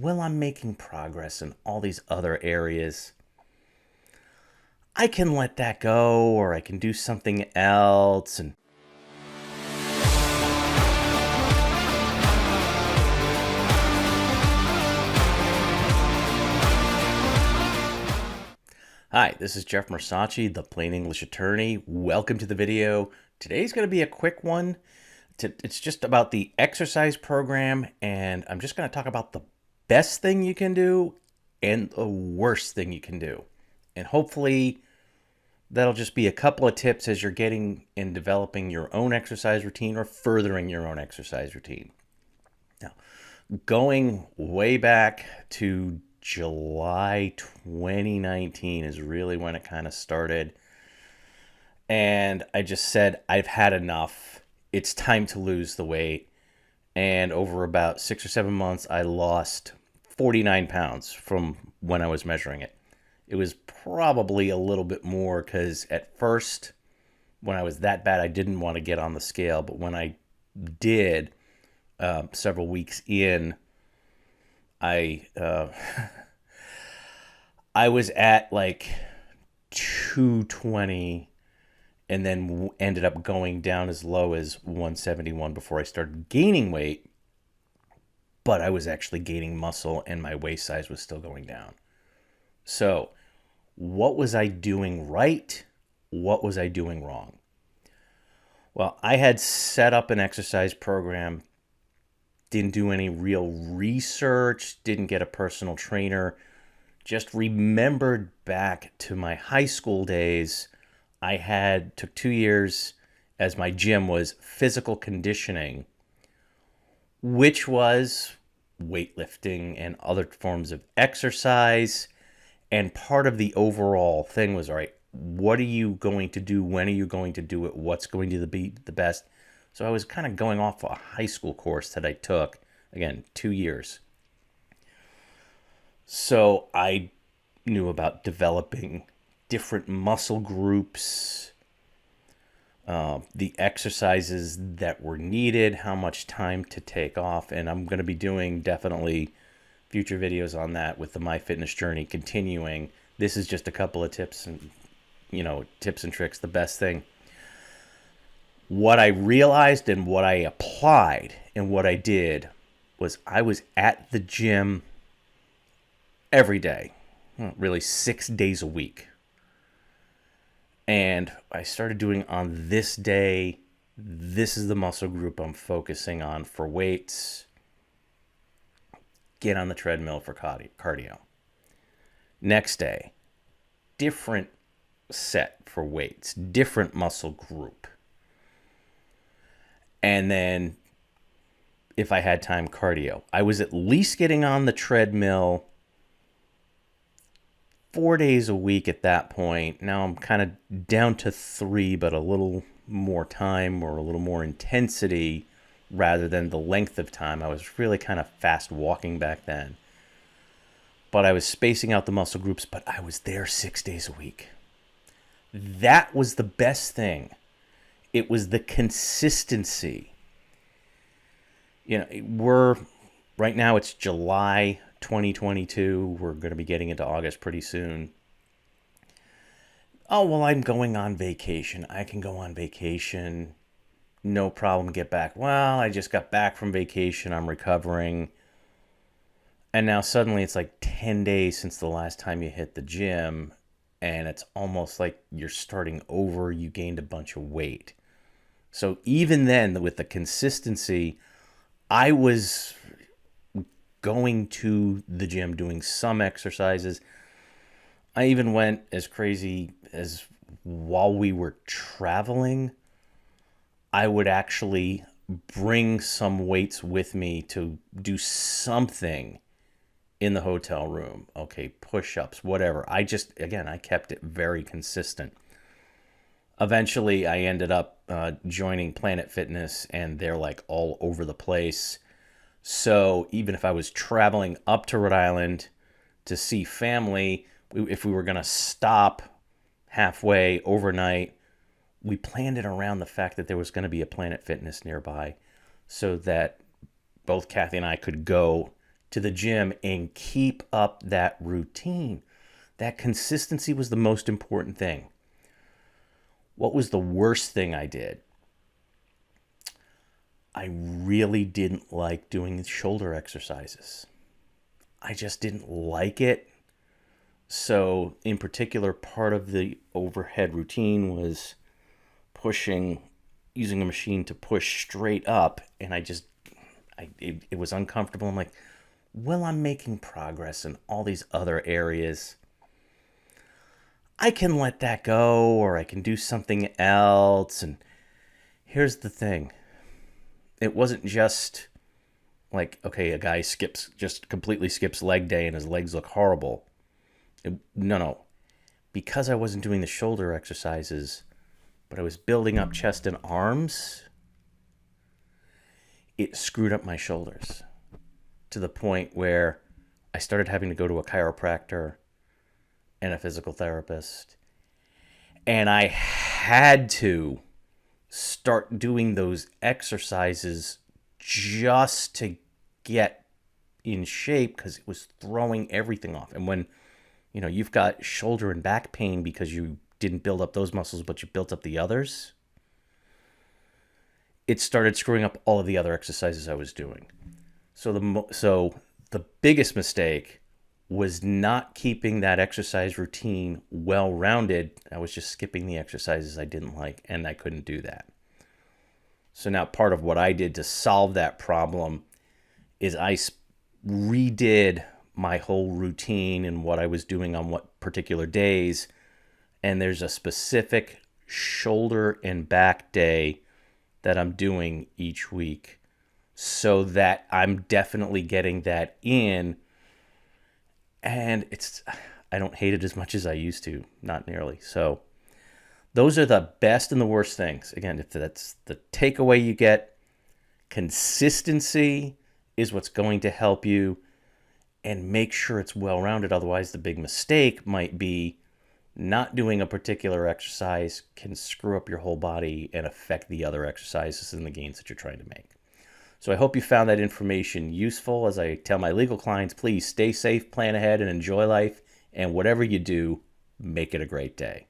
well, I'm making progress in all these other areas. I can let that go, or I can do something else. And hi, this is Jeff Mersace, the Plain English Attorney. Welcome to the video. Today's going to be a quick one. It's just about the exercise program, and I'm just going to talk about the best thing you can do and the worst thing you can do. And hopefully that'll just be a couple of tips as you're getting and developing your own exercise routine or furthering your own exercise routine. Now, going way back to July 2019 is really when it kind of started. And I just said, I've had enough. It's time to lose the weight. And over about 6 or 7 months, I lost 49 pounds from when I was measuring it. It was probably a little bit more because at first, when I was that bad, I didn't want to get on the scale. But when I did, several weeks in, I I was at like 220 and then ended up going down as low as 171 before I started gaining weight. But I was actually gaining muscle and my waist size was still going down. So, what was I doing right? What was I doing wrong? Well, I had set up an exercise program, didn't do any real research, didn't get a personal trainer, just remembered back to my high school days. I took 2 years as my gym was physical conditioning, which was weightlifting and other forms of exercise. And part of the overall thing was, all right, what are you going to do? When are you going to do it? What's going to be the best? So I was kind of going off a high school course that I took, again, 2 years. So I knew about developing different muscle groups, the exercises that were needed, how much time to take off. And I'm going to be doing definitely future videos on that with the My Fitness Journey continuing. This is just a couple of tips and tips and tricks. The best thing, what I realized and what I applied and what I did was I was at the gym every day, really 6 days a week. And I started doing on this day, this is the muscle group I'm focusing on for weights. Get on the treadmill for cardio. Next day, different set for weights, different muscle group. And then if I had time, cardio. I was at least getting on the treadmill 4 days a week at that point. Now I'm kind of down to 3, but a little more time or a little more intensity rather than the length of time. I was really kind of fast walking back then. But I was spacing out the muscle groups, but I was there 6 days a week. That was the best thing. It was the consistency. Right now it's July 2022. We're going to be getting into August pretty soon. Oh, well, I'm going on vacation. I can go on vacation. No problem, get back. Well, I just got back from vacation. I'm recovering. And now suddenly it's like 10 days since the last time you hit the gym. And it's almost like you're starting over. You gained a bunch of weight. So even then, with the consistency, I was going to the gym, doing some exercises. I even went as crazy as while we were traveling, I would actually bring some weights with me to do something in the hotel room. Okay, push-ups, whatever. I kept it very consistent. Eventually, I ended up joining Planet Fitness, and they're like all over the place. So even if I was traveling up to Rhode Island to see family, if we were going to stop halfway overnight, we planned it around the fact that there was going to be a Planet Fitness nearby so that both Kathy and I could go to the gym and keep up that routine. That consistency was the most important thing. What was the worst thing I did? I really didn't like doing shoulder exercises. I just didn't like it. So, in particular, part of the overhead routine was using a machine to push straight up, and it was uncomfortable. I'm like, well, I'm making progress in all these other areas. I can let that go, or I can do something else. And here's the thing. It wasn't just like, okay, a guy just completely skips leg day and his legs look horrible. No. Because I wasn't doing the shoulder exercises, but I was building up chest and arms, it screwed up my shoulders to the point where I started having to go to a chiropractor and a physical therapist. And I had to start doing those exercises just to get in shape because it was throwing everything off. And when, you've got shoulder and back pain because you didn't build up those muscles, but you built up the others, it started screwing up all of the other exercises I was doing. So the biggest mistake was not keeping that exercise routine well-rounded. I was just skipping the exercises I didn't like, and I couldn't do that. So now part of what I did to solve that problem is I redid my whole routine and what I was doing on what particular days. And there's a specific shoulder and back day that I'm doing each week so that I'm definitely getting that in. And I don't hate it as much as I used to, not nearly. So those are the best and the worst things. Again, if that's the takeaway you get, consistency is what's going to help you, and make sure it's well-rounded. Otherwise, the big mistake might be not doing a particular exercise can screw up your whole body and affect the other exercises and the gains that you're trying to make. So I hope you found that information useful. As I tell my legal clients, please stay safe, plan ahead, and enjoy life. And whatever you do, make it a great day.